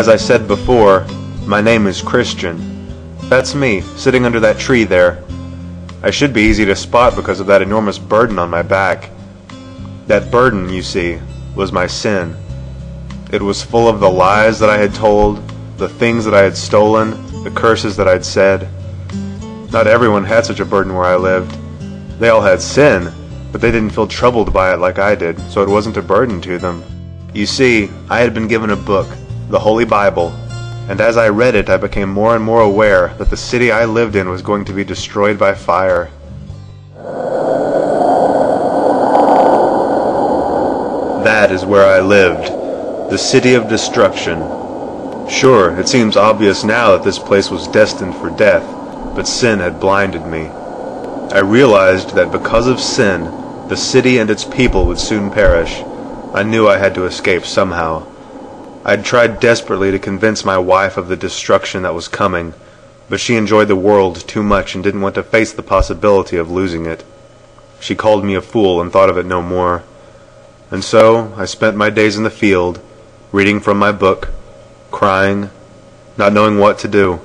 As I said before, my name is Christian. That's me, sitting under that tree there. I should be easy to spot because of that enormous burden on my back. That burden, you see, was my sin. It was full of the lies that I had told, the things that I had stolen, the curses that I'd said. Not everyone had such a burden where I lived. They all had sin, but they didn't feel troubled by it like I did, so it wasn't a burden to them. You see, I had been given a book, the Holy Bible, and as I read it I became more and more aware that the city I lived in was going to be destroyed by fire. That is where I lived, the city of destruction. Sure, it seems obvious now that this place was destined for death, but sin had blinded me. I realized that because of sin, the city and its people would soon perish. I knew I had to escape somehow. I'd tried desperately to convince my wife of the destruction that was coming, but she enjoyed the world too much and didn't want to face the possibility of losing it. She called me a fool and thought of it no more. And so I spent my days in the field, reading from my book, crying, not knowing what to do.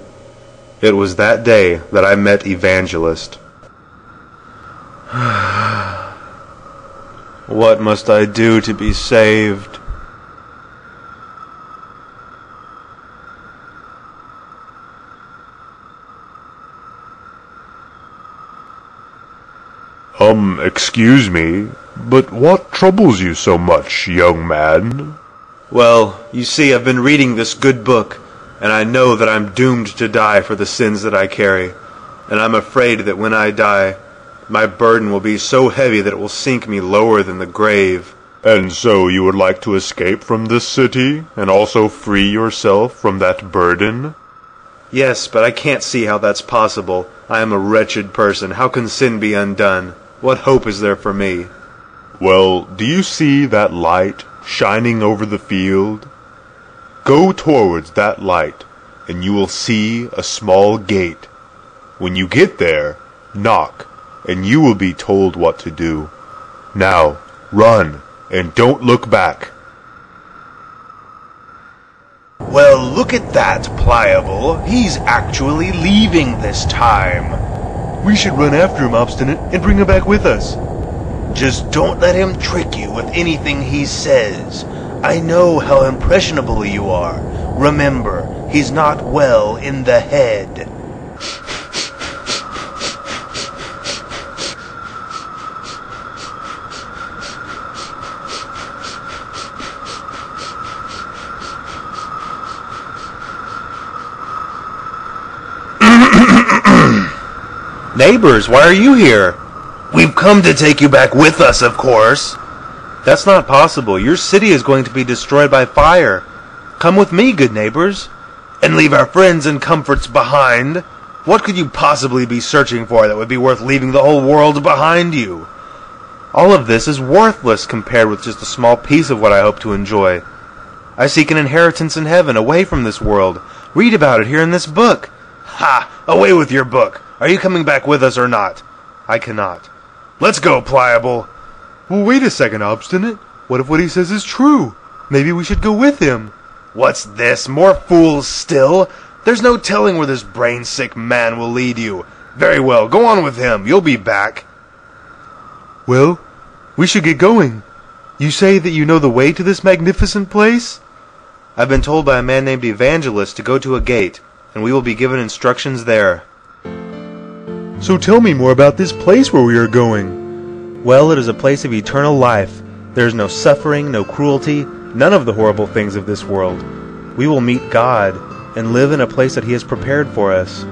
It was that day that I met Evangelist. What must I do to be saved? Excuse me, but what troubles you so much, young man? Well, you see, I've been reading this good book, and I know that I'm doomed to die for the sins that I carry, and I'm afraid that when I die, my burden will be so heavy that it will sink me lower than the grave. And so you would like to escape from this city, and also free yourself from that burden? Yes, but I can't see how that's possible. I am a wretched person. How can sin be undone? What hope is there for me? Well, do you see that light shining over the field? Go towards that light, and you will see a small gate. When you get there, knock, and you will be told what to do. Now, run, and don't look back. Well, look at that, Pliable. He's actually leaving this time. We should run after him, Obstinate, and bring him back with us. Just don't let him trick you with anything he says. I know how impressionable you are. Remember, he's not well in the head. Neighbors, why are you here? We've come to take you back with us, of course. That's not possible. Your city is going to be destroyed by fire. Come with me, good neighbors. And leave our friends and comforts behind. What could you possibly be searching for that would be worth leaving the whole world behind you? All of this is worthless compared with just a small piece of what I hope to enjoy. I seek an inheritance in heaven, away from this world. Read about it here in this book. Ha! Away with your book. Are you coming back with us or not? I cannot. Let's go, Pliable. Well, wait a second, Obstinate. What if what he says is true? Maybe we should go with him. What's this? More fools still? There's no telling where this brain-sick man will lead you. Very well, go on with him. You'll be back. Well, we should get going. You say that you know the way to this magnificent place? I've been told by a man named Evangelist to go to a gate, and we will be given instructions there. So tell me more about this place where we are going. Well, it is a place of eternal life. There is no suffering, no cruelty, none of the horrible things of this world. We will meet God and live in a place that He has prepared for us.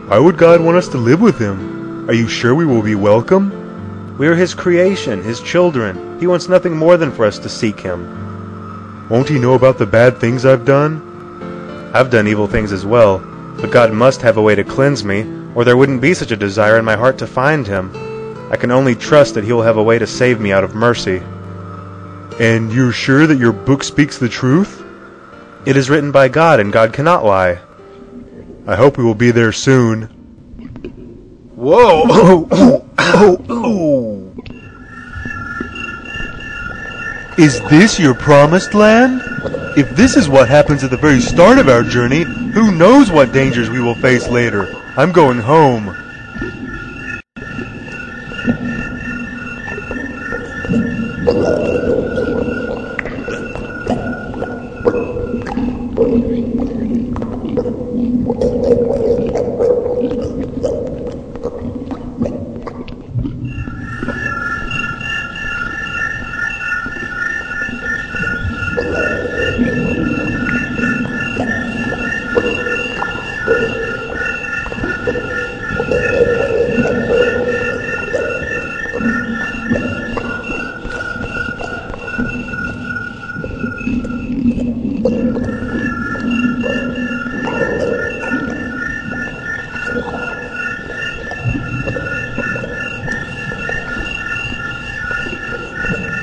Why would God want us to live with Him? Are you sure we will be welcome? We are His creation, His children. He wants nothing more than for us to seek Him. Won't He know about the bad things I've done? I've done evil things as well, but God must have a way to cleanse me, or there wouldn't be such a desire in my heart to find Him. I can only trust that He will have a way to save me out of mercy. And you're sure that your book speaks the truth? It is written by God, and God cannot lie. I hope we will be there soon. Whoa! Is this your promised land? If this is what happens at the very start of our journey, who knows what dangers we will face later? I'm going home.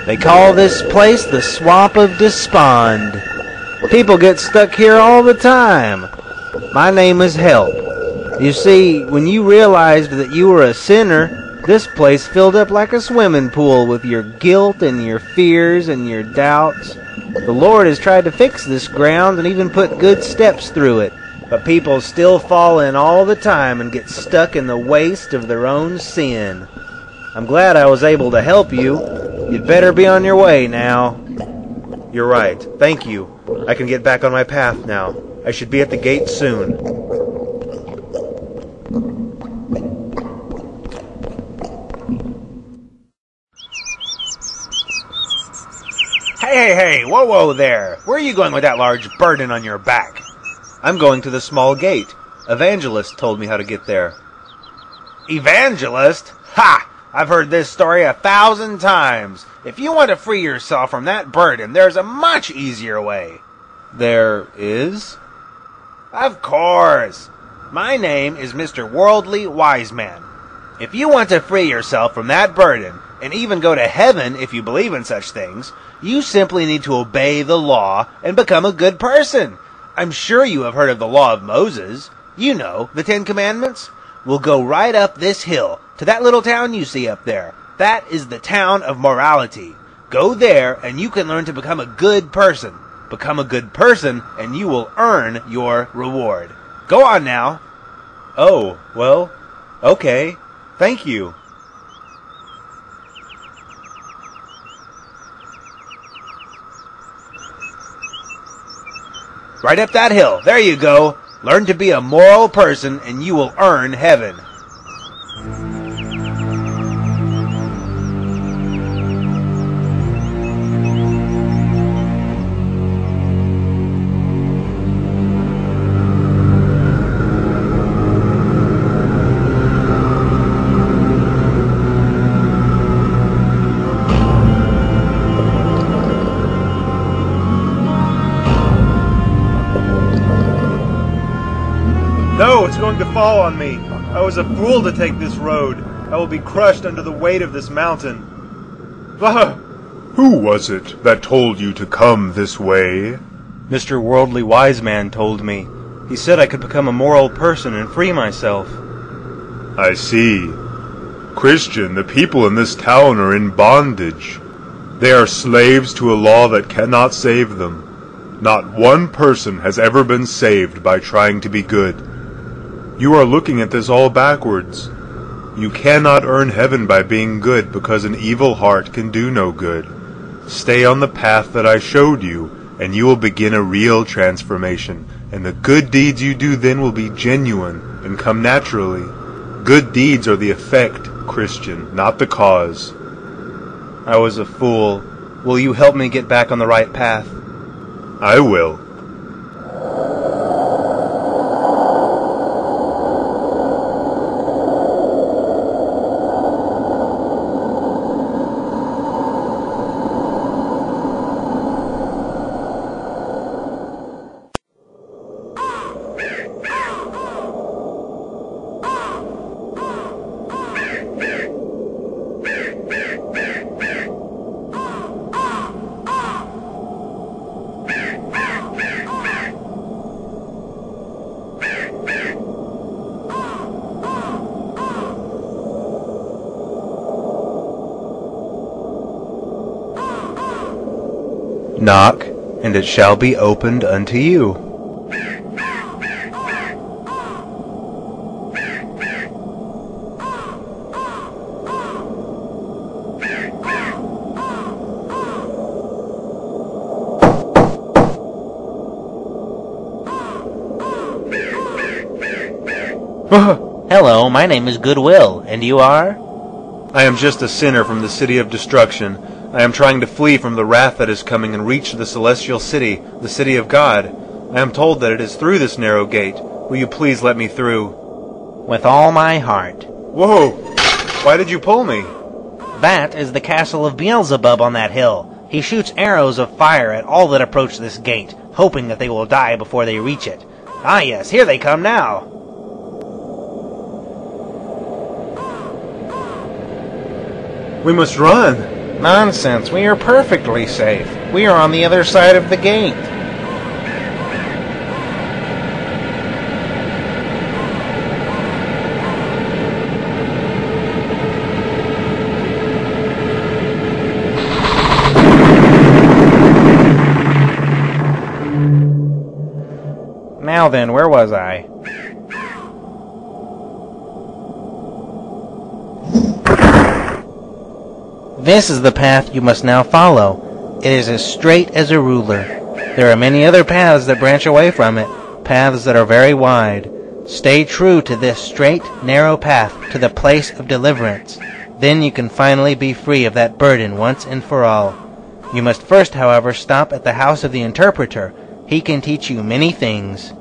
They call this place the Swamp of Despond. People get stuck here all the time. My name is Help. You see, when you realized that you were a sinner, this place filled up like a swimming pool with your guilt and your fears and your doubts. The Lord has tried to fix this ground and even put good steps through it, but people still fall in all the time and get stuck in the waste of their own sin. I'm glad I was able to help you. You'd better be on your way now. You're right. Thank you. I can get back on my path now. I should be at the gate soon. Hey, whoa there. Where are you going with that large burden on your back? I'm going to the small gate. Evangelist told me how to get there. Evangelist? Ha! I've heard this story 1,000 times. If you want to free yourself from that burden, there's a much easier way. There is? Of course. My name is Mr. Worldly Wise Man. If you want to free yourself from that burden, and even go to heaven if you believe in such things, you simply need to obey the law and become a good person. I'm sure you have heard of the law of Moses. You know, the 10 Commandments. We'll go right up this hill to that little town you see up there. That is the town of morality. Go there and you can learn to become a good person. Become a good person and you will earn your reward. Go on now. Oh, well, okay. Thank you. Right up that hill. There you go. Learn to be a moral person and you will earn heaven. No, it's going to fall on me. I was a fool to take this road. I will be crushed under the weight of this mountain. Ah! Who was it that told you to come this way? Mr. Worldly Wise Man told me. He said I could become a moral person and free myself. I see. Christian, the people in this town are in bondage. They are slaves to a law that cannot save them. Not one person has ever been saved by trying to be good. You are looking at this all backwards. You cannot earn heaven by being good because an evil heart can do no good. Stay on the path that I showed you, and you will begin a real transformation, and the good deeds you do then will be genuine and come naturally. Good deeds are the effect, Christian, not the cause. I was a fool. Will you help me get back on the right path? I will. Knock, and it shall be opened unto you. Hello, my name is Goodwill, and you are? I am just a sinner from the city of destruction. I am trying to flee from the wrath that is coming and reach the celestial city, the city of God. I am told that it is through this narrow gate. Will you please let me through? With all my heart. Whoa! Why did you pull me? That is the castle of Beelzebub on that hill. He shoots arrows of fire at all that approach this gate, hoping that they will die before they reach it. Ah yes, here they come now. We must run. Nonsense, we are perfectly safe. We are on the other side of the gate. Now then, where was I? This is the path you must now follow. It is as straight as a ruler. There are many other paths that branch away from it, paths that are very wide. Stay true to this straight, narrow path to the place of deliverance. Then you can finally be free of that burden once and for all. You must first, however, stop at the house of the interpreter. He can teach you many things.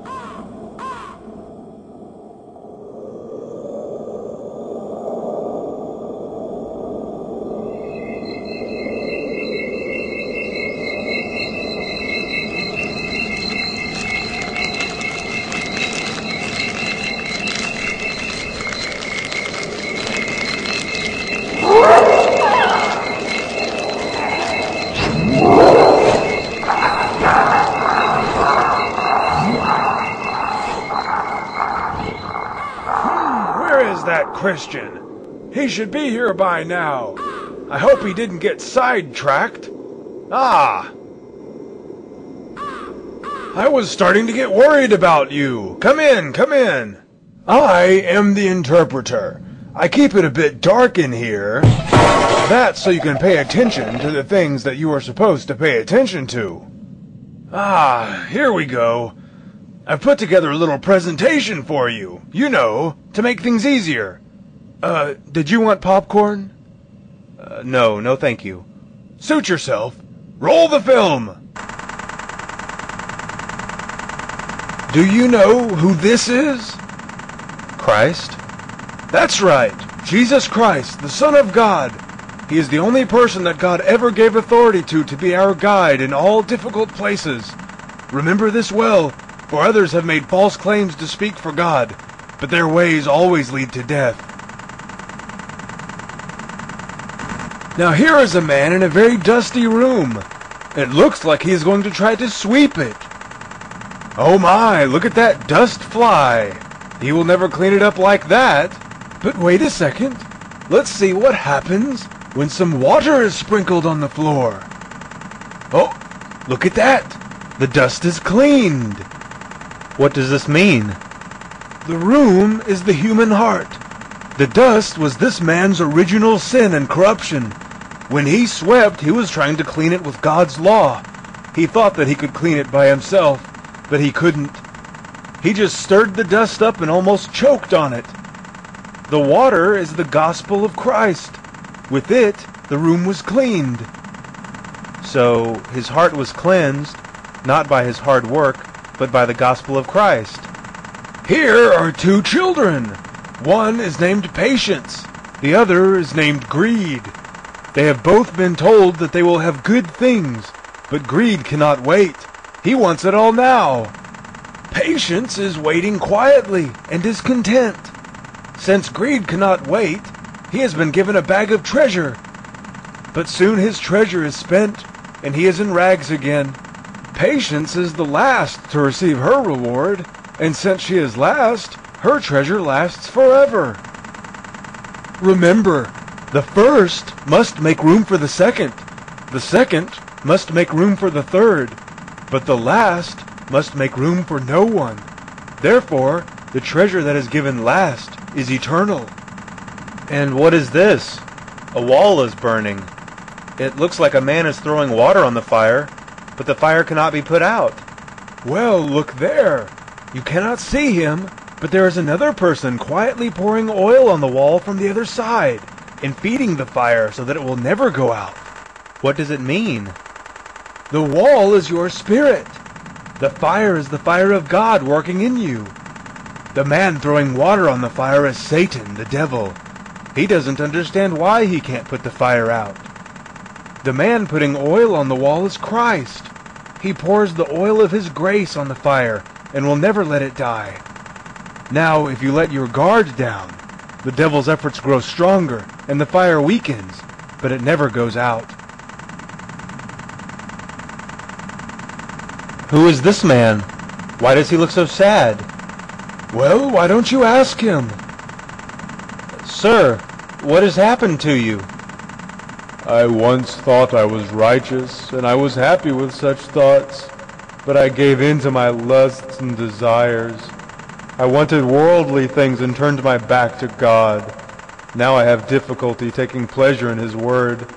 Christian. He should be here by now. I hope he didn't get sidetracked. Ah! I was starting to get worried about you. Come in, come in. I am the interpreter. I keep it a bit dark in here. That's so you can pay attention to the things that you are supposed to pay attention to. Ah, here we go. I've put together a little presentation for you, you know, to make things easier. Did you want popcorn? No, thank you. Suit yourself. Roll the film. Do you know who this is? Christ? That's right. Jesus Christ, the Son of God. He is the only person that God ever gave authority to be our guide in all difficult places. Remember this well, for others have made false claims to speak for God, but their ways always lead to death. Now here is a man in a very dusty room. It looks like he is going to try to sweep it. Oh my, look at that dust fly. He will never clean it up like that. But wait a second. Let's see what happens when some water is sprinkled on the floor. Oh, look at that. The dust is cleaned. What does this mean? The room is the human heart. The dust was this man's original sin and corruption. When he swept, he was trying to clean it with God's law. He thought that he could clean it by himself, but he couldn't. He just stirred the dust up and almost choked on it. The water is the gospel of Christ. With it, the room was cleaned. So his heart was cleansed, not by his hard work, but by the gospel of Christ. Here are two children. One is named Patience. The other is named Greed. They have both been told that they will have good things, but Greed cannot wait. He wants it all now. Patience is waiting quietly and is content. Since Greed cannot wait, he has been given a bag of treasure. But soon his treasure is spent, and he is in rags again. Patience is the last to receive her reward, and since she is last, her treasure lasts forever. Remember, the first must make room for the second. The second must make room for the third. but the last must make room for no one. Therefore, the treasure that is given last is eternal. And what is this? A wall is burning. It looks like a man is throwing water on the fire, but the fire cannot be put out. Well, look there. You cannot see him, but there is another person quietly pouring oil on the wall from the other side and feeding the fire so that it will never go out. What does it mean? The wall is your spirit. The fire is the fire of God working in you. The man throwing water on the fire is Satan, the devil. He doesn't understand why he can't put the fire out. The man putting oil on the wall is Christ. He pours the oil of his grace on the fire and will never let it die. Now, if you let your guard down, the devil's efforts grow stronger and the fire weakens, but it never goes out. Who is this man? Why does he look so sad? Well, why don't you ask him? Sir, what has happened to you? I once thought I was righteous, and I was happy with such thoughts, but I gave in to my lusts and desires. I wanted worldly things and turned my back to God. Now I have difficulty taking pleasure in His Word.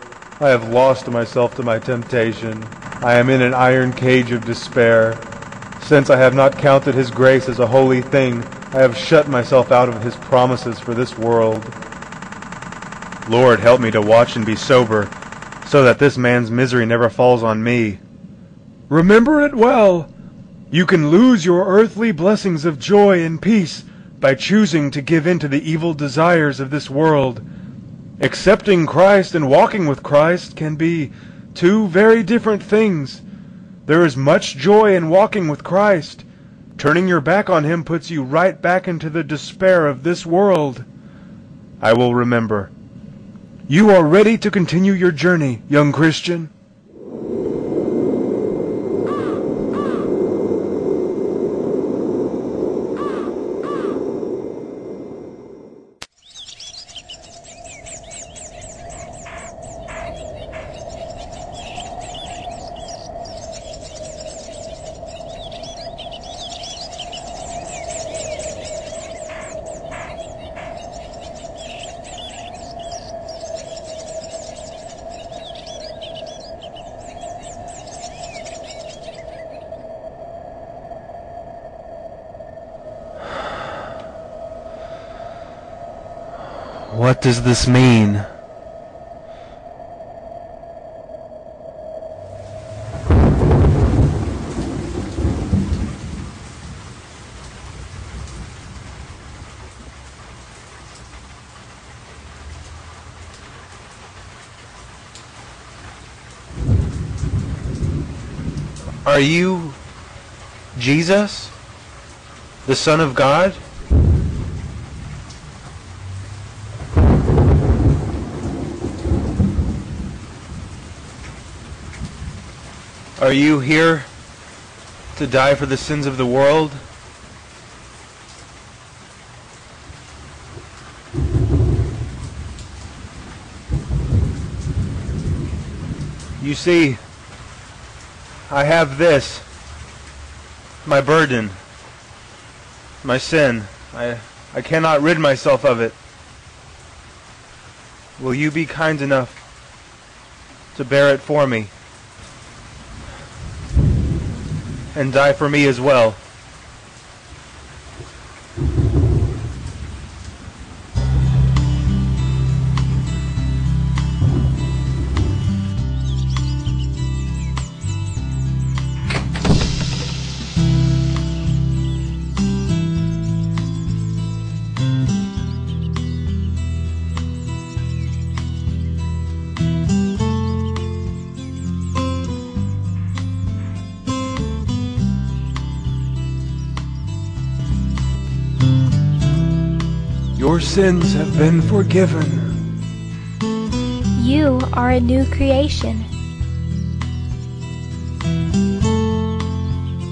I have lost myself to my temptation. I am in an iron cage of despair. Since I have not counted His grace as a holy thing, I have shut myself out of His promises for this world. Lord, help me to watch and be sober, so that this man's misery never falls on me. Remember it well. You can lose your earthly blessings of joy and peace by choosing to give in to the evil desires of this world. Accepting Christ and walking with Christ can be two very different things. There is much joy in walking with Christ. Turning your back on Him puts you right back into the despair of this world. I will remember. You are ready to continue your journey, young Christian. What does this mean? Are you Jesus, the Son of God? Are you here to die for the sins of the world? You see, I have this, my burden, my sin. I cannot rid myself of it. Will you be kind enough to bear it for me? And die for me as well. Your sins have been forgiven. You are a new creation.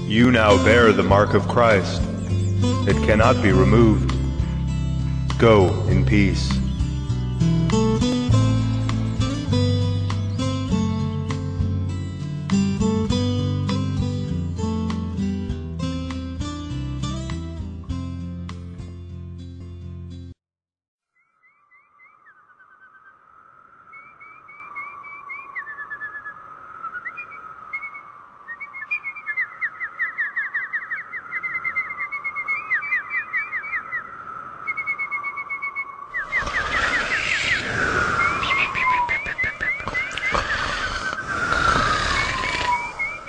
You now bear the mark of Christ. It cannot be removed. Go in peace.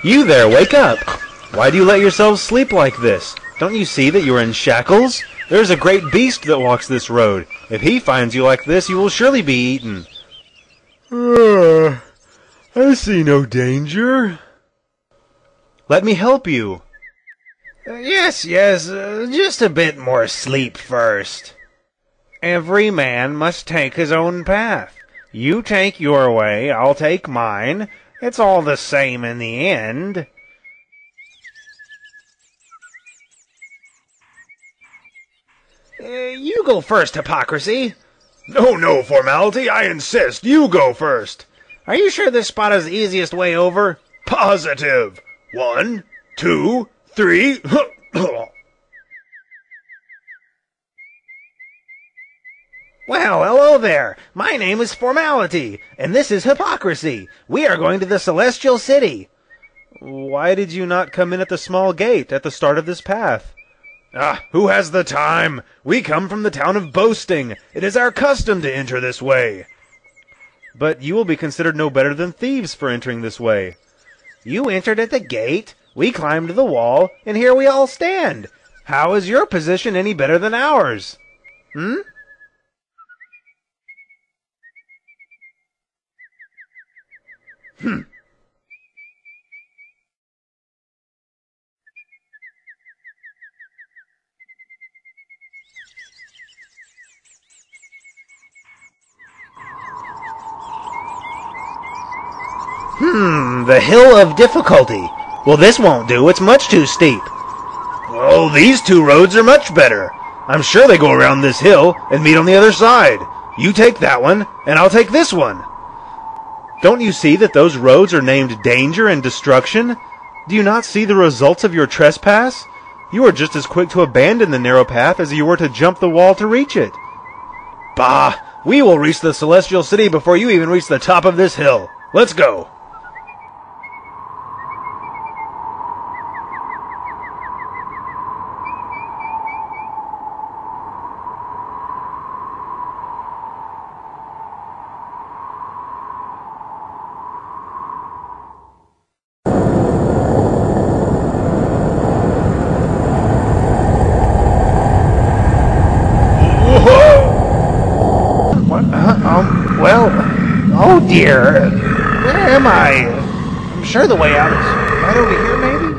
You there, wake up! Why do you let yourselves sleep like this? Don't you see that you are in shackles? There's a great beast that walks this road. If he finds you like this, you will surely be eaten. I see no danger. Let me help you. Yes, just a bit more sleep first. Every man must take his own path. You take your way, I'll take mine. It's all the same in the end. You go first, hypocrisy. No, formality, I insist. You go first. Are you sure this spot is the easiest way over? Positive. 1, 2, 3. Well, hello there. My name is Formality, and this is Hypocrisy. We are going to the Celestial City. Why did you not come in at the small gate at the start of this path? Who has the time? We come from the town of Boasting. It is our custom to enter this way. But you will be considered no better than thieves for entering this way. You entered at the gate, we climbed the wall, and here we all stand. How is your position any better than ours? The hill of difficulty. Well, this won't do. It's much too steep. Oh, these two roads are much better. I'm sure they go around this hill and meet on the other side. You take that one, and I'll take this one. Don't you see that those roads are named danger and destruction? Do you not see the results of your trespass? You are just as quick to abandon the narrow path as you were to jump the wall to reach it. Bah! We will reach the Celestial City before you even reach the top of this hill. Let's go. Oh dear, where am I? I'm sure the way out is right over here, maybe?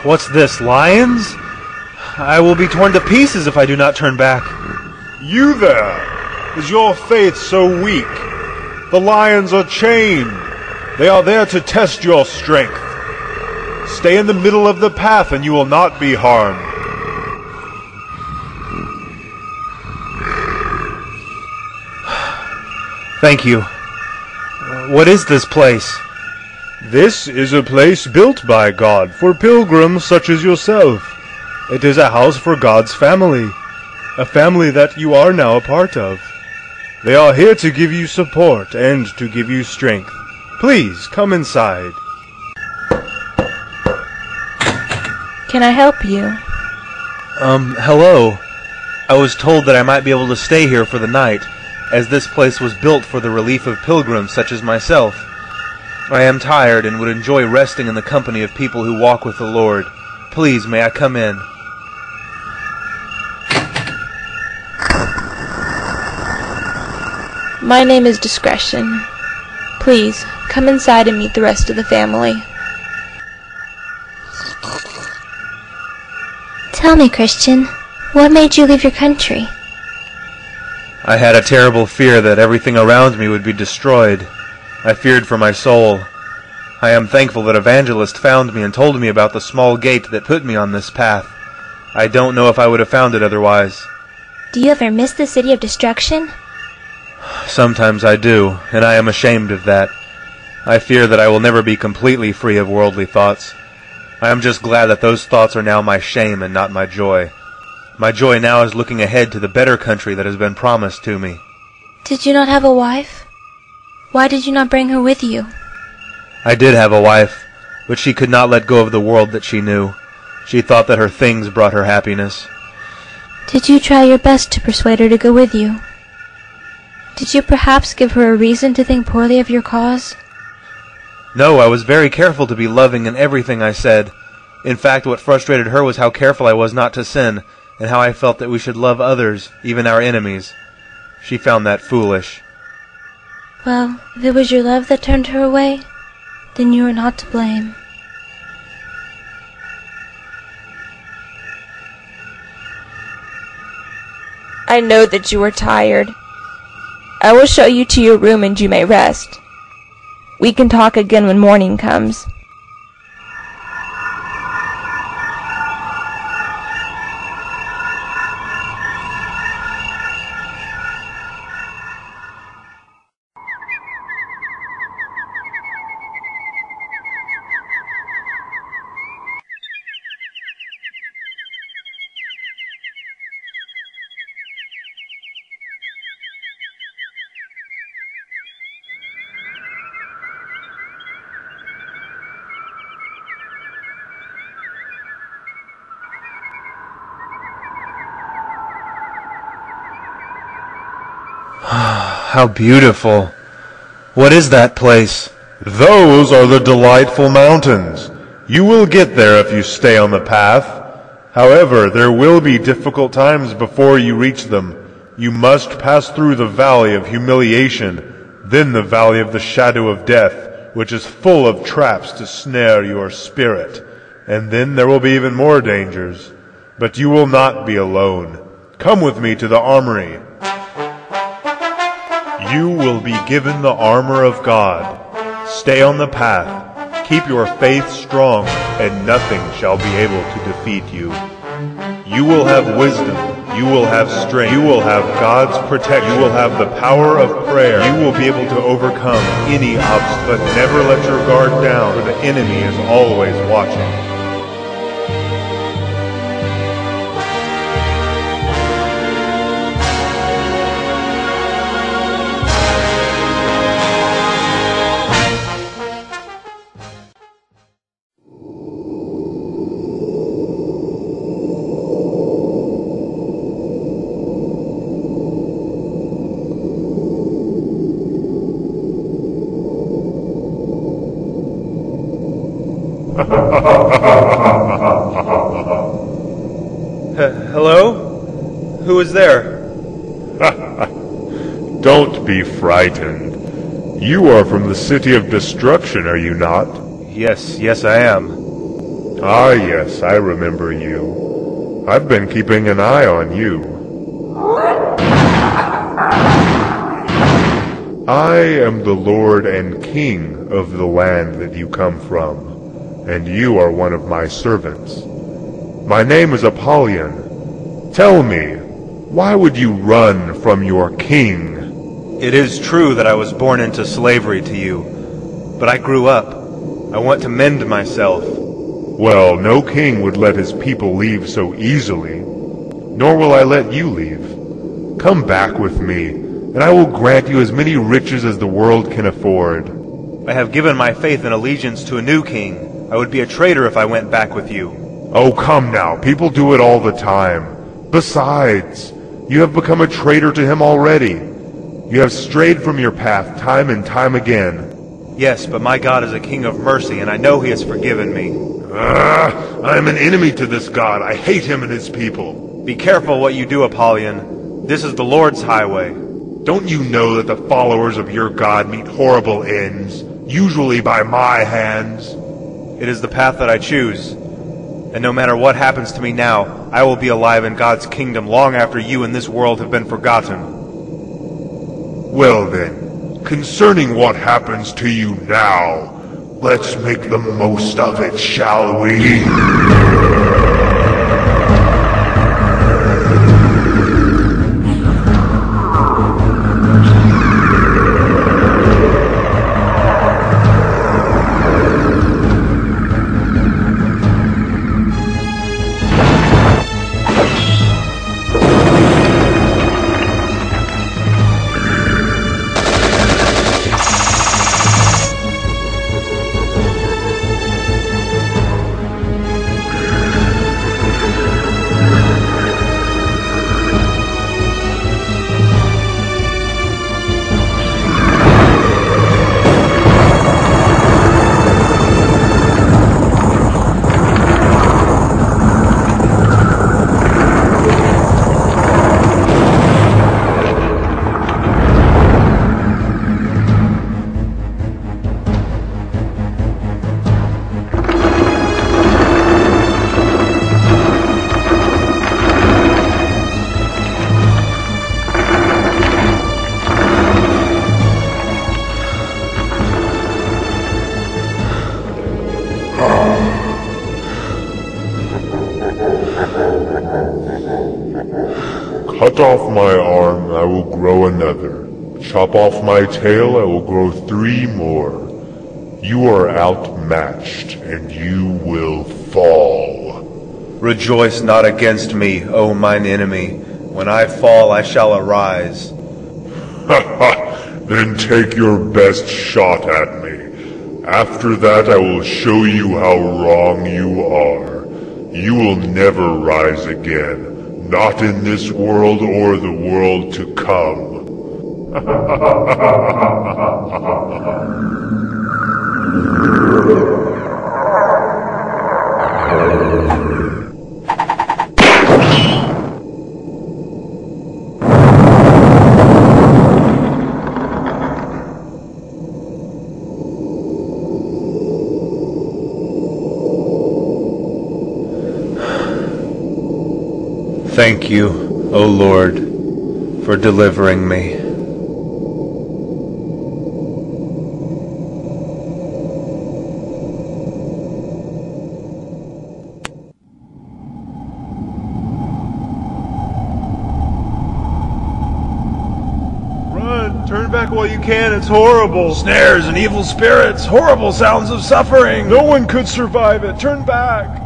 What's this, lions? I will be torn to pieces if I do not turn back. You there! Is your faith so weak? The lions are chained. They are there to test your strength. Stay in the middle of the path and you will not be harmed. Thank you. What is this place? This is a place built by God for pilgrims such as yourself. It is a house for God's family, a family that you are now a part of. They are here to give you support and to give you strength. Please, come inside. Can I help you? Hello. I was told that I might be able to stay here for the night, as this place was built for the relief of pilgrims such as myself. I am tired and would enjoy resting in the company of people who walk with the Lord. Please, may I come in? My name is Discretion. Please, come inside and meet the rest of the family. Tell me, Christian, what made you leave your country? I had a terrible fear that everything around me would be destroyed. I feared for my soul. I am thankful that Evangelist found me and told me about the small gate that put me on this path. I don't know if I would have found it otherwise. Do you ever miss the city of destruction? Sometimes I do, and I am ashamed of that. I fear that I will never be completely free of worldly thoughts. I am just glad that those thoughts are now my shame and not my joy. My joy now is looking ahead to the better country that has been promised to me. Did you not have a wife? Why did you not bring her with you? I did have a wife, but she could not let go of the world that she knew. She thought that her things brought her happiness. Did you try your best to persuade her to go with you? Did you perhaps give her a reason to think poorly of your cause? No, I was very careful to be loving in everything I said. In fact, what frustrated her was how careful I was not to sin, and how I felt that we should love others, even our enemies. She found that foolish. Well, if it was your love that turned her away, then you are not to blame. I know that you are tired. I will show you to your room and you may rest. We can talk again when morning comes. How beautiful. What is that place? Those are the delightful mountains. You will get there if you stay on the path. However, there will be difficult times before you reach them. You must pass through the valley of humiliation, then the valley of the shadow of death, which is full of traps to snare your spirit. And then there will be even more dangers. But you will not be alone. Come with me to the armory. You will be given the armor of God. Stay on the path. Keep your faith strong, and nothing shall be able to defeat you. You will have wisdom. You will have strength. You will have God's protection. You will have the power of prayer. You will be able to overcome any obstacle. But never let your guard down, for the enemy is always watching. Hello? Who is there? Don't be frightened. You are from the city of destruction, are you not? Yes, I am. Ah, yes, I remember you. I've been keeping an eye on you. I am the Lord and King of the land that you come from, and you are one of my servants. My name is Apollyon. Tell me, why would you run from your king? It is true that I was born into slavery to you, but I grew up. I want to mend myself. Well, no king would let his people leave so easily, nor will I let you leave. Come back with me, and I will grant you as many riches as the world can afford. I have given my faith and allegiance to a new king. I would be a traitor if I went back with you. Oh, come now. People do it all the time. Besides, you have become a traitor to him already. You have strayed from your path time and time again. Yes, but my God is a king of mercy, and I know he has forgiven me. I am an enemy to this God. I hate him and his people. Be careful what you do, Apollyon. This is the Lord's highway. Don't you know that the followers of your God meet horrible ends, usually by my hands? It is the path that I choose. And no matter what happens to me now, I will be alive in God's kingdom long after you and this world have been forgotten. Well then, concerning what happens to you now, let's make the most of it, shall we? Cut off my arm, I will grow another. Chop off my tail, I will grow 3 more. You are outmatched, and you will fall. Rejoice not against me, O mine enemy. When I fall, I shall arise. Then take your best shot at me. After that, I will show you how wrong you are. You will never rise again. Not in this world or the world to come. Thank you, O Lord, for delivering me. Run! Turn back while you can, it's horrible! Snares and evil spirits, horrible sounds of suffering! No one could survive it! Turn back!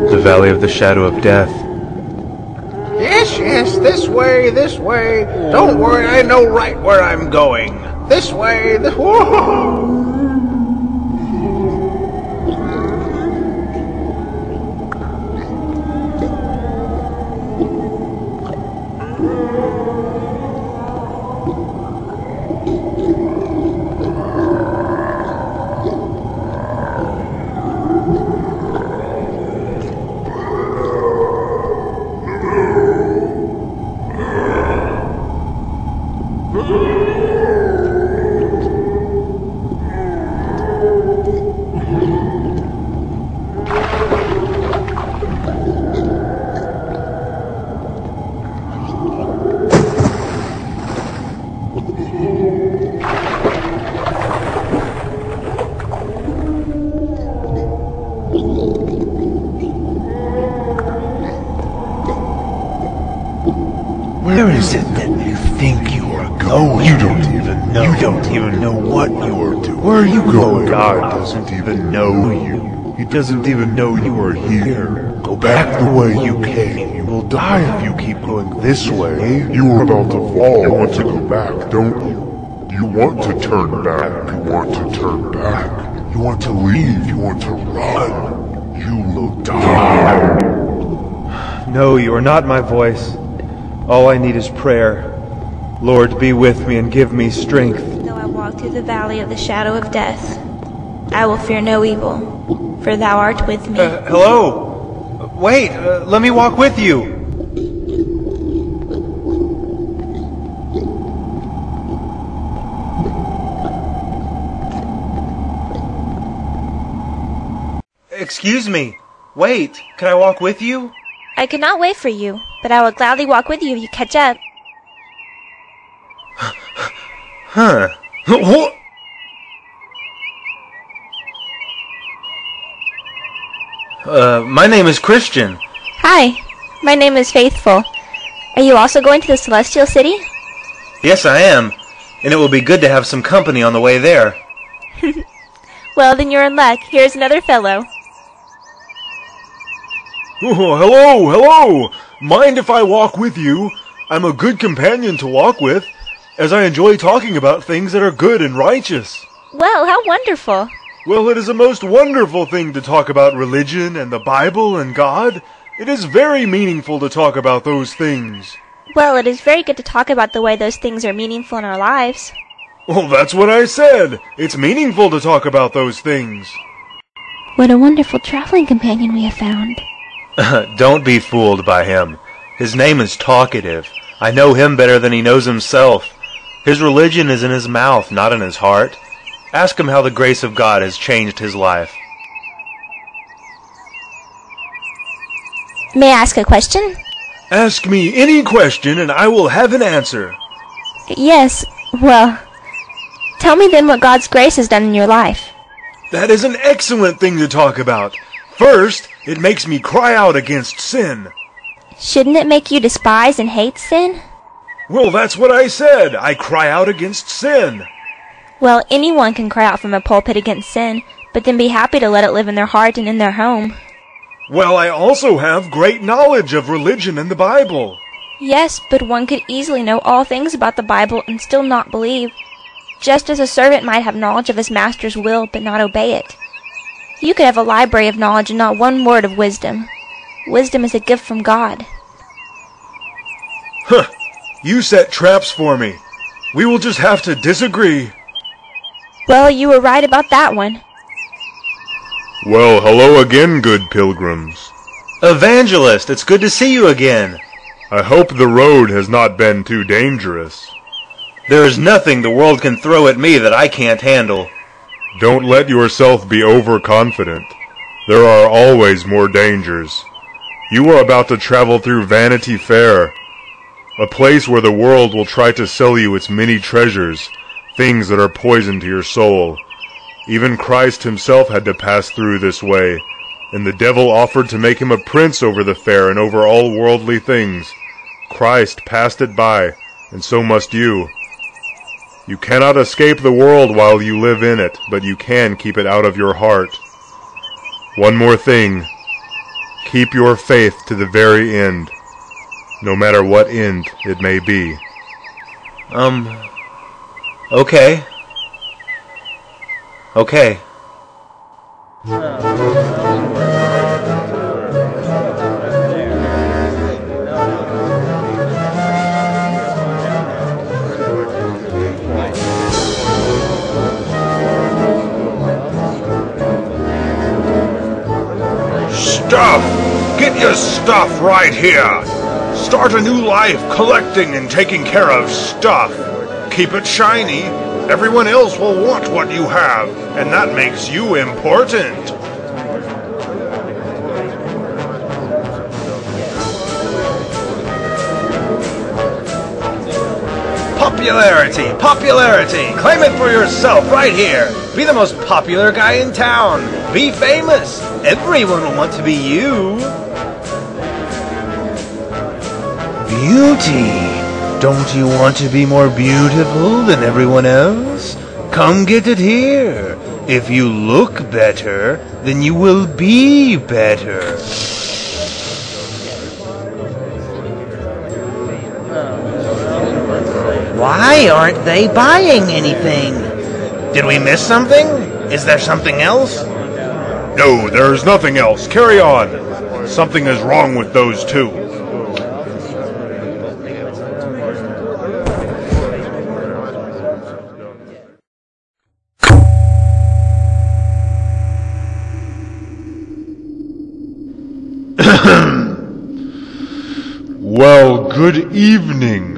The valley of the shadow of death. Yes, yes, this way, this way. Don't worry, I know right where I'm going. This way, this... Whoa! Where is it that you think you are going? You don't even know. You don't even know what you are doing. Where are you going? God doesn't even know you. He doesn't even know you are here. Go back the way you came. You will die if you keep going this way. You are about to fall. You want to go back, don't you? You want to turn back. You want to turn back. You want to leave. You want to run. You will die. No, you are not my voice. All I need is prayer. Lord, be with me and give me strength. Though I walk through the valley of the shadow of death, I will fear no evil, for thou art with me. Hello? Wait, let me walk with you. Excuse me. Wait, can I walk with you? I cannot wait for you, but I will gladly walk with you if you catch up. Huh. What? My name is Christian. Hi, my name is Faithful. Are you also going to the Celestial City? Yes, I am. And it will be good to have some company on the way there. Well, then you're in luck. Here's another fellow. Oh, hello! Mind if I walk with you? I'm a good companion to walk with, as I enjoy talking about things that are good and righteous. Well, how wonderful. Well, it is a most wonderful thing to talk about religion and the Bible and God. It is very meaningful to talk about those things. Well, it is very good to talk about the way those things are meaningful in our lives. Well, that's what I said. It's meaningful to talk about those things. What a wonderful traveling companion we have found. Don't be fooled by him. His name is Talkative. I know him better than he knows himself. His religion is in his mouth, not in his heart. Ask him how the grace of God has changed his life. May I ask a question? Ask me any question and I will have an answer. Yes, well, tell me then what God's grace has done in your life. That is an excellent thing to talk about. First, it makes me cry out against sin. Shouldn't it make you despise and hate sin? Well, that's what I said. I cry out against sin. Well, anyone can cry out from a pulpit against sin, but then be happy to let it live in their heart and in their home. Well, I also have great knowledge of religion and the Bible. Yes, but one could easily know all things about the Bible and still not believe, just as a servant might have knowledge of his master's will but not obey it. You could have a library of knowledge and not one word of wisdom. Wisdom is a gift from God. Huh. You set traps for me. We will just have to disagree. Well, you were right about that one. Well, hello again, good pilgrims. Evangelist, it's good to see you again. I hope the road has not been too dangerous. There is nothing the world can throw at me that I can't handle. Don't let yourself be overconfident. There are always more dangers. You are about to travel through Vanity Fair, a place where the world will try to sell you its many treasures, things that are poison to your soul. Even Christ himself had to pass through this way, and the devil offered to make him a prince over the fair and over all worldly things. Christ passed it by, and so must you. You cannot escape the world while you live in it, but you can keep it out of your heart. One more thing. Keep your faith to the very end, no matter what end it may be. Okay. Okay. Stuff! Get your stuff right here! Start a new life collecting and taking care of stuff. Keep it shiny. Everyone else will want what you have, and that makes you important. Popularity! Popularity! Claim it for yourself right here! Be the most popular guy in town! Be famous! Everyone will want to be you! Beauty! Don't you want to be more beautiful than everyone else? Come get it here! If you look better, then you will be better! Why aren't they buying anything? Did we miss something? Is there something else? No, there's nothing else. Carry on. Something is wrong with those two. good evening.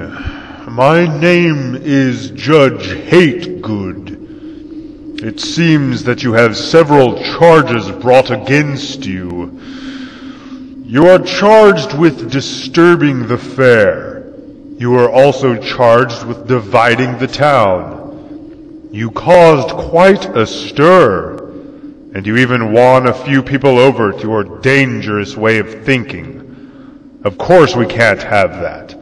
My name is Judge Hategood. It seems that you have several charges brought against you. You are charged with disturbing the fair. You are also charged with dividing the town. You caused quite a stir, and you even won a few people over to your dangerous way of thinking. Of course we can't have that.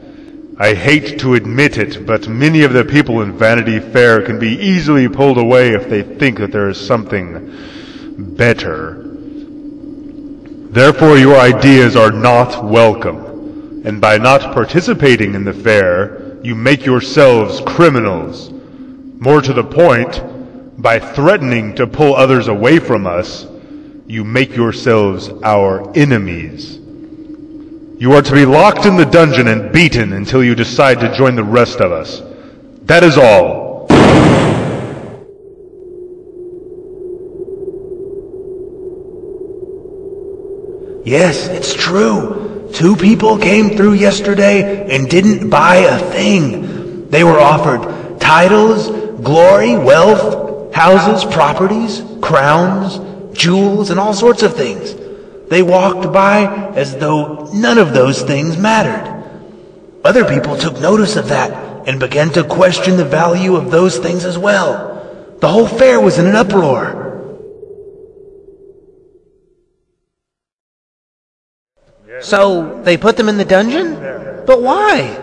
I hate to admit it, but many of the people in Vanity Fair can be easily pulled away if they think that there is something better. Therefore your ideas are not welcome, and by not participating in the fair, you make yourselves criminals. More to the point, by threatening to pull others away from us, you make yourselves our enemies. You are to be locked in the dungeon and beaten until you decide to join the rest of us. That is all. Yes, it's true. 2 people came through yesterday and didn't buy a thing. They were offered titles, glory, wealth, houses, properties, crowns, jewels, and all sorts of things. They walked by as though none of those things mattered. Other people took notice of that and began to question the value of those things as well. The whole fair was in an uproar. So, they put them in the dungeon? But why?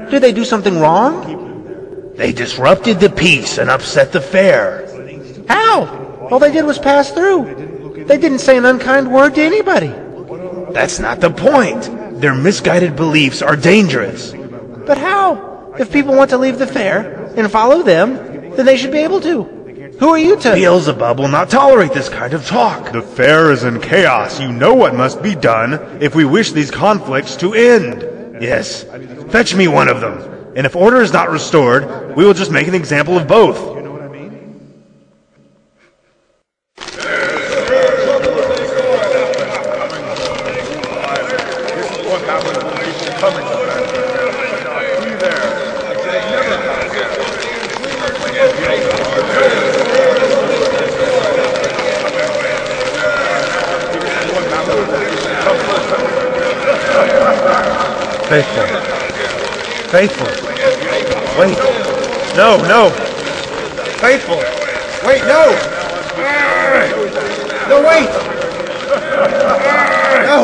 Did they do something wrong? They disrupted the peace and upset the fair. How? All they did was pass through. They didn't say an unkind word to anybody. That's not the point. Their misguided beliefs are dangerous. But how? If people want to leave the fair and follow them, then they should be able to. Who are you to... Beelzebub will not tolerate this kind of talk. The fair is in chaos. You know what must be done if we wish these conflicts to end. Yes. Fetch me one of them. And if order is not restored, we will just make an example of both. Faithful. Faithful. Wait. No. Faithful. Wait, no. No, wait. No.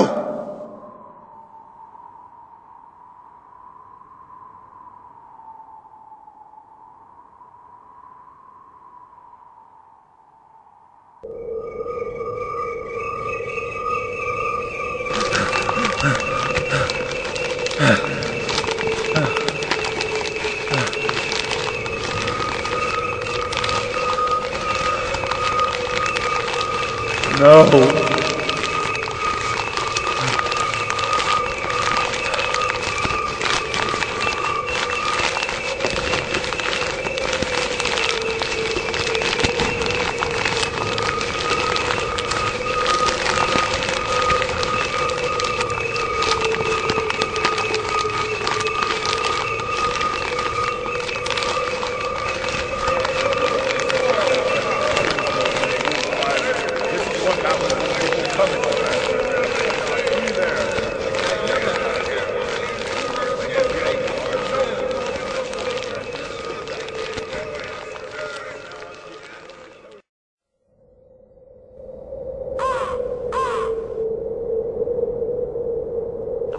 No.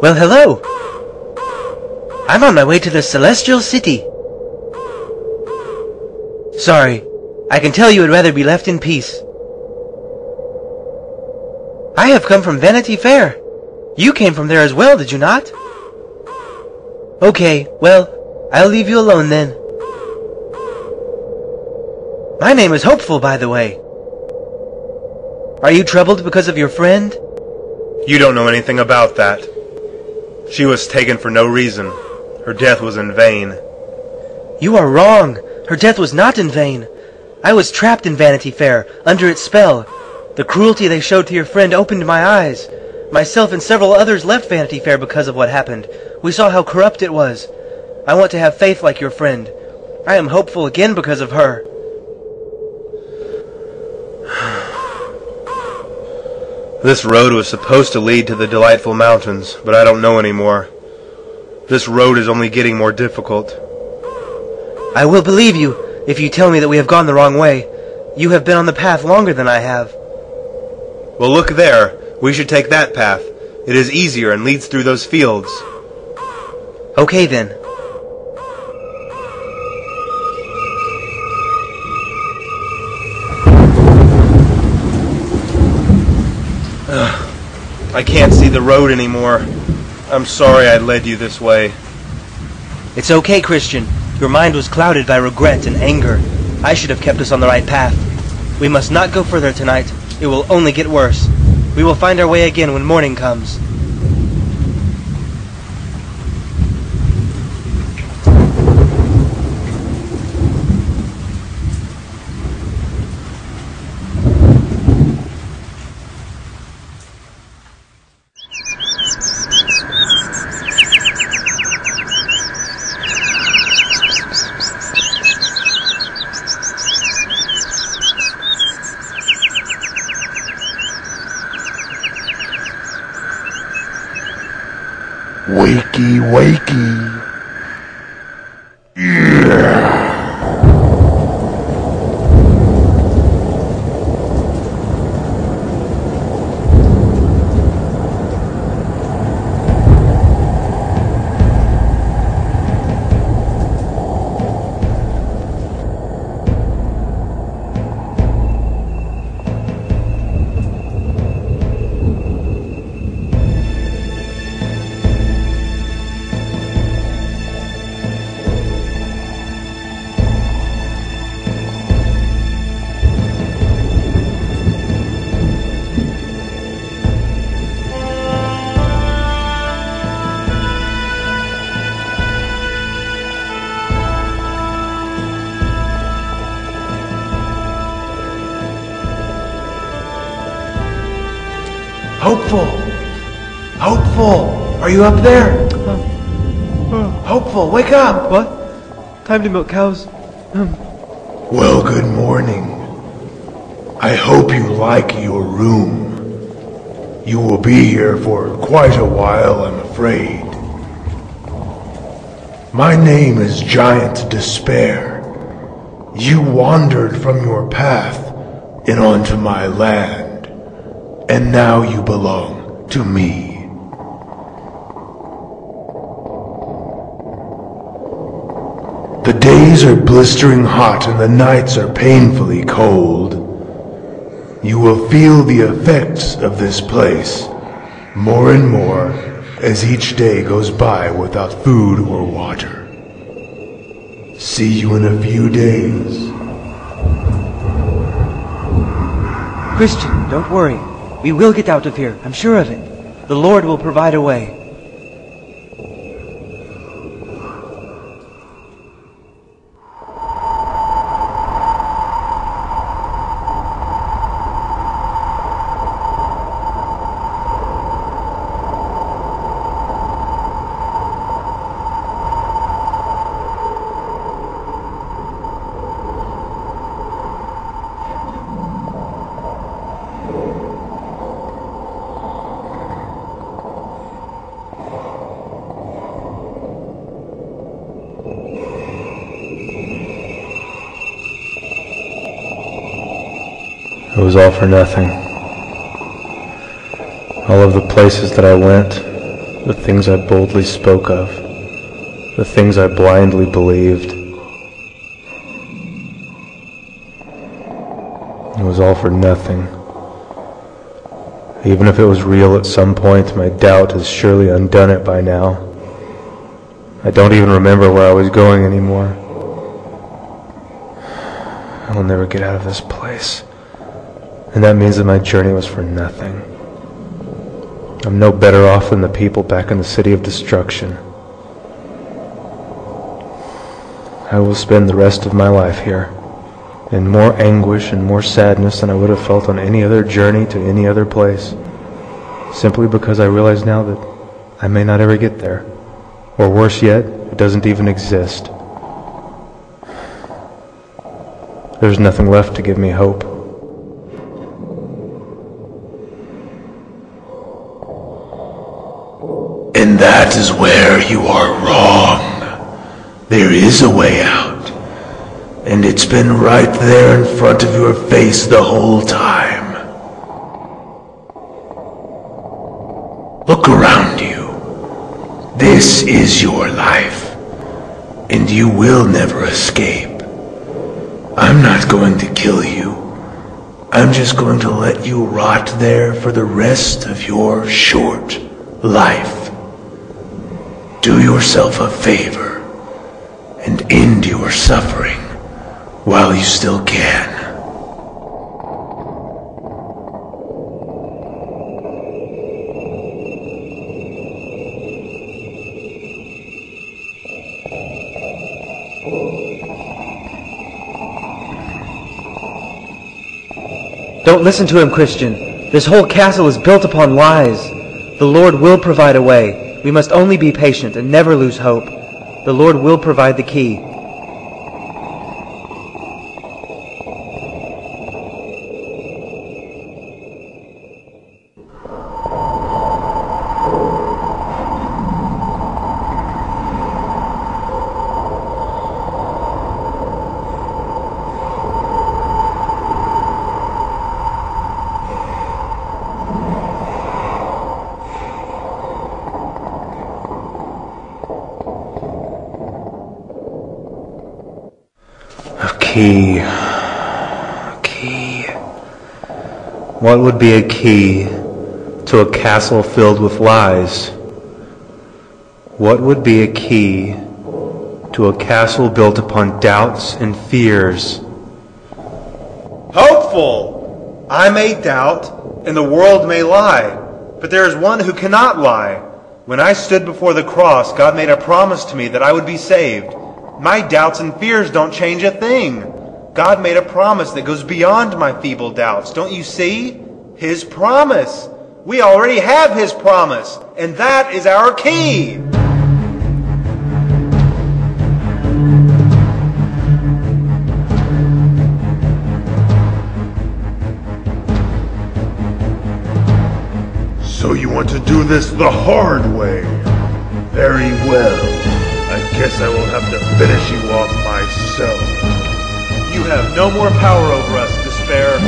Well, hello. I'm on my way to the Celestial City. Sorry, I can tell you would rather be left in peace. I have come from Vanity Fair. You came from there as well, did you not? Okay, well, I'll leave you alone then. My name is Hopeful, by the way. Are you troubled because of your friend? You don't know anything about that. She was taken for no reason. Her death was in vain. You are wrong. Her death was not in vain. I was trapped in Vanity Fair, under its spell. The cruelty they showed to your friend opened my eyes. Myself and several others left Vanity Fair because of what happened. We saw how corrupt it was. I want to have faith like your friend. I am hopeful again because of her. This road was supposed to lead to the delightful mountains, but I don't know anymore. This road is only getting more difficult. I will believe you if you tell me that we have gone the wrong way. You have been on the path longer than I have. Well, look there. We should take that path. It is easier and leads through those fields. Okay then. I can't see the road anymore. I'm sorry I led you this way. It's okay, Christian. Your mind was clouded by regret and anger. I should have kept us on the right path. We must not go further tonight. It will only get worse. We will find our way again when morning comes. Wakey, wakey. Hopeful! Hopeful! Are you up there? Hopeful, wake up! What? Time to milk cows? Well, good morning. I hope you like your room. You will be here for quite a while, I'm afraid. My name is Giant Despair. You wandered from your path and onto my land, and now you belong to me. The days are blistering hot and the nights are painfully cold. You will feel the effects of this place more and more as each day goes by without food or water. See you in a few days. Christian, don't worry. We will get out of here. I'm sure of it. The Lord will provide a way. It was all for nothing. All of the places that I went, the things I boldly spoke of, the things I blindly believed. It was all for nothing. Even if it was real at some point, my doubt has surely undone it by now. I don't even remember where I was going anymore. I will never get out of this place. And that means that my journey was for nothing. I'm no better off than the people back in the city of destruction. I will spend the rest of my life here, in more anguish and more sadness than I would have felt on any other journey to any other place. simply because I realize now that I may not ever get there. Or worse yet, it doesn't even exist. There's nothing left to give me hope. And that is where you are wrong. There is a way out, and it's been right there in front of your face the whole time. Look around you. This is your life, and you will never escape. I'm not going to kill you. I'm just going to let you rot there for the rest of your short life. Do yourself a favor and end your suffering while you still can. Don't listen to him, Christian. This whole castle is built upon lies. The Lord will provide a way. We must only be patient and never lose hope. The Lord will provide the key. Key. What would be a key to a castle filled with lies? What would be a key to a castle built upon doubts and fears? Hopeful! I may doubt, and the world may lie, but there is one who cannot lie. When I stood before the cross, God made a promise to me that I would be saved. My doubts and fears don't change a thing. God made a promise that goes beyond my feeble doubts. Don't you see? His promise. We already have His promise, and that is our key. So you want to do this the hard way? Very well. I guess I will have to finish you off myself. You have no more power over us, despair.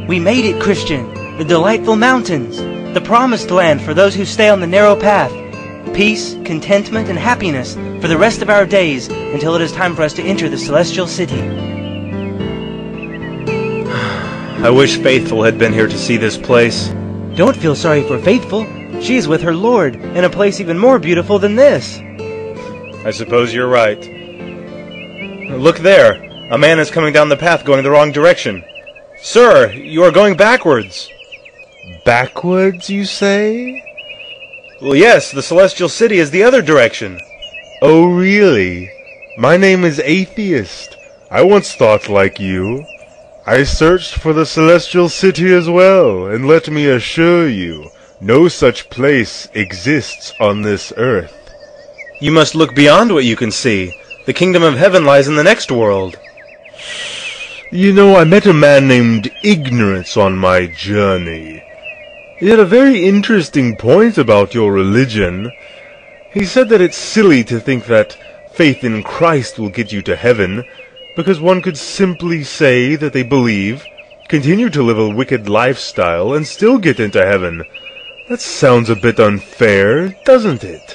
We made it, Christian. The delightful mountains. The promised land for those who stay on the narrow path. Peace, contentment, and happiness for the rest of our days until it is time for us to enter the celestial city. I wish Faithful had been here to see this place. Don't feel sorry for Faithful. She is with her Lord in a place even more beautiful than this. I suppose you're right. Look there. A man is coming down the path going the wrong direction. Sir, you are going backwards. Backwards, you say? Well, yes, the celestial city is the other direction. Oh, really? My name is Atheist. I once thought like you. I searched for the celestial city as well, and let me assure you, no such place exists on this earth. You must look beyond what you can see. The kingdom of heaven lies in the next world. You know, I met a man named Ignorance on my journey. He had a very interesting point about your religion. He said that it's silly to think that faith in Christ will get you to heaven, because one could simply say that they believe, continue to live a wicked lifestyle, and still get into heaven. That sounds a bit unfair, doesn't it?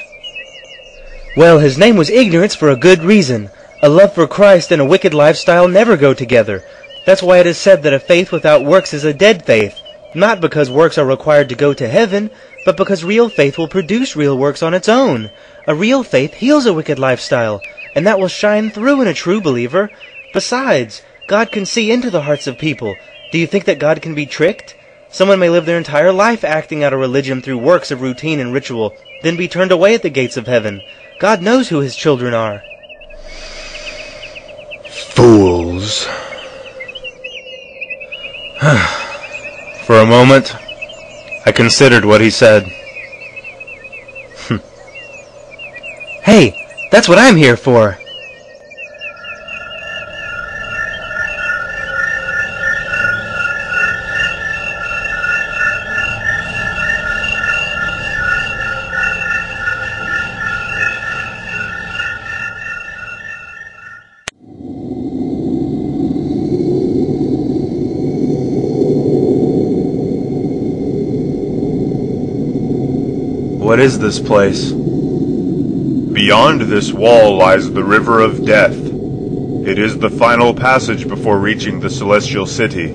Well, his name was Ignorance for a good reason. A love for Christ and a wicked lifestyle never go together. That's why it is said that a faith without works is a dead faith. Not because works are required to go to heaven, but because real faith will produce real works on its own. A real faith heals a wicked lifestyle, and that will shine through in a true believer. Besides, God can see into the hearts of people. Do you think that God can be tricked? Someone may live their entire life acting out a religion through works of routine and ritual, then be turned away at the gates of heaven. God knows who his children are. Fools. For a moment, I considered what he said. Hey, that's what I'm here for. What is this place? Beyond this wall lies the river of death. It is the final passage before reaching the celestial city.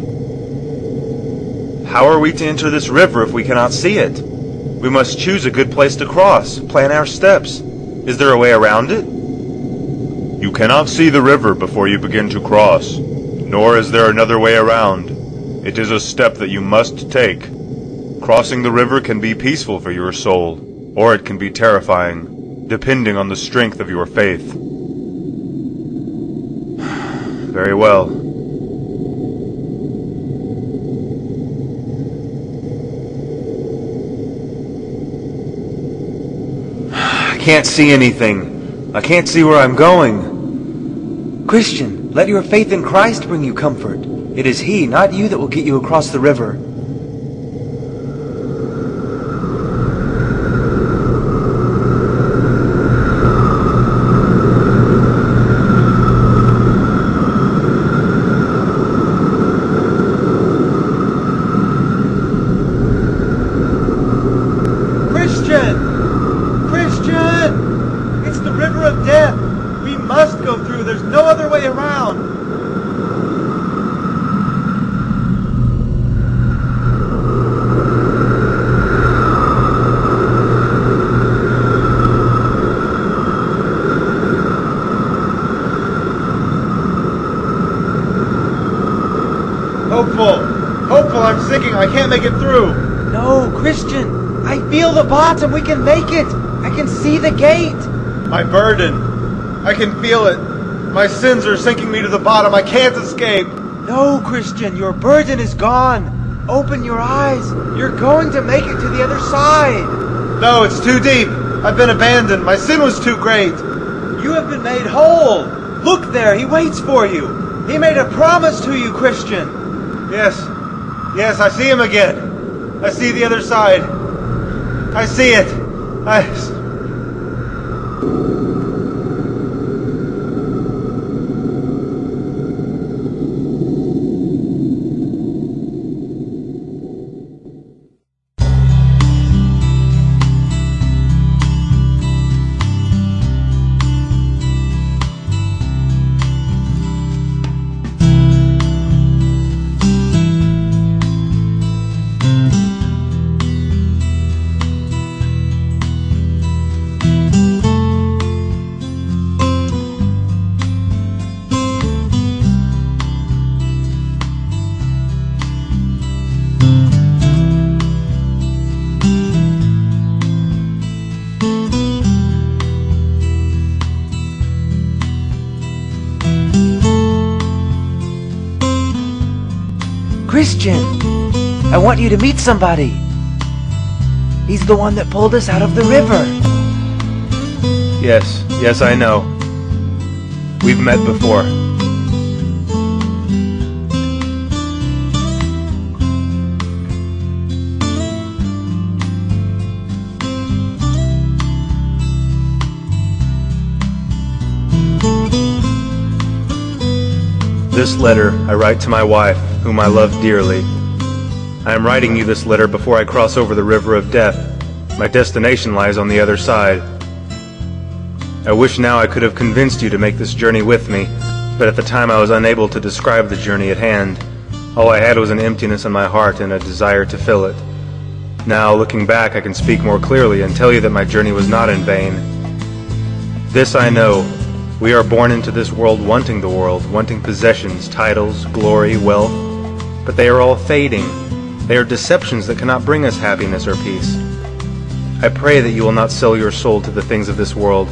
How are we to enter this river if we cannot see it? We must choose a good place to cross, plan our steps. Is there a way around it? You cannot see the river before you begin to cross, nor is there another way around. It is a step that you must take. Crossing the river can be peaceful for your soul, or it can be terrifying, depending on the strength of your faith. Very well. I can't see anything. I can't see where I'm going. Christian, let your faith in Christ bring you comfort. It is He, not you, that will get you across the river. Hopeful, I'm sinking. I can't make it through. No, Christian, I feel the bottom. We can make it. I can see the gate. My burden, I can feel it. My sins are sinking me to the bottom. I can't escape. No, Christian, your burden is gone. Open your eyes. You're going to make it to the other side. No, it's too deep. I've been abandoned. My sin was too great. You have been made whole. Look there, He waits for you. He made a promise to you, Christian. Yes, I see Him again. I see the other side. I see it. Christian, I want you to meet somebody. He's the one that pulled us out of the river. Yes, I know. We've met before. This letter I write to my wife, whom I love dearly. I am writing you this letter before I cross over the river of death. My destination lies on the other side. I wish now I could have convinced you to make this journey with me, but at the time I was unable to describe the journey at hand. All I had was an emptiness in my heart and a desire to fill it. Now, looking back, I can speak more clearly and tell you that my journey was not in vain. This I know, we are born into this world wanting the world, wanting possessions, titles, glory, wealth, but they are all fading. They are deceptions that cannot bring us happiness or peace. I pray that you will not sell your soul to the things of this world.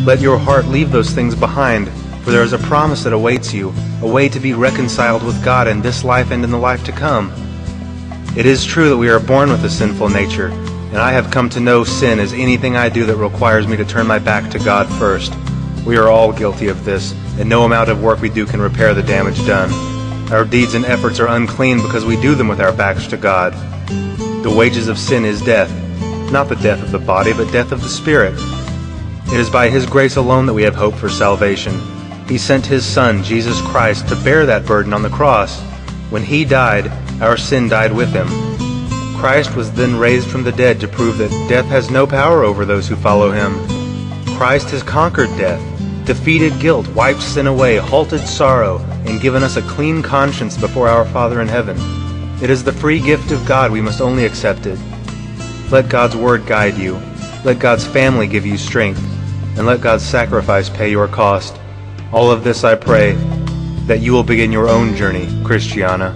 Let your heart leave those things behind, for there is a promise that awaits you, a way to be reconciled with God in this life and in the life to come. It is true that we are born with a sinful nature, and I have come to know sin as anything I do that requires me to turn my back to God first. We are all guilty of this, and no amount of work we do can repair the damage done. Our deeds and efforts are unclean because we do them with our backs to God. The wages of sin is death, not the death of the body, but death of the spirit. It is by His grace alone that we have hope for salvation. He sent His Son, Jesus Christ, to bear that burden on the cross. When He died, our sin died with Him. Christ was then raised from the dead to prove that death has no power over those who follow Him. Christ has conquered death, defeated guilt, wiped sin away, halted sorrow, and given us a clean conscience before our Father in heaven. It is the free gift of God. We must only accept it. Let God's word guide you. Let God's family give you strength. And let God's sacrifice pay your cost. All of this I pray, that you will begin your own journey, Christiana.